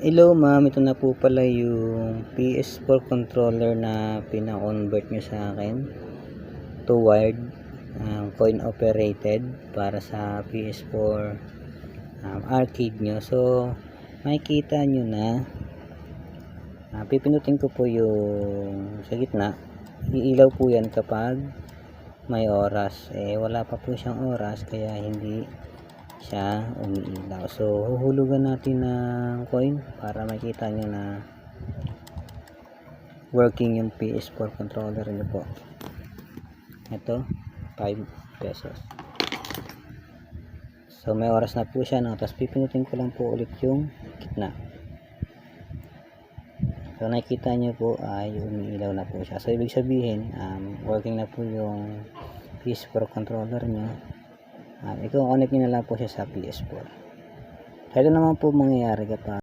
Hello ma'am, ito na po pala yung PS4 controller na pina-convert nyo sa akin to wired, coin operated para sa PS4 arcade nyo. So makikita nyo na pipindutin ko po yung sa gitna, iilaw po yan kapag may oras. Wala pa po siyang oras kaya hindi siya umiilaw. So huhulugan natin ng coin para makita nyo na working yung PS4 controller nyo po. Ito 5 pesos. So may oras na po siya, no? Tapos pipinutin ko lang po ulit yung gitna. So nakikita nyo po ay umiilaw na po siya. So ibig sabihin working na po yung PS4 controller nyo. I-connect nyo na lang po siya sa PS4. So ito naman po mangyayari kapag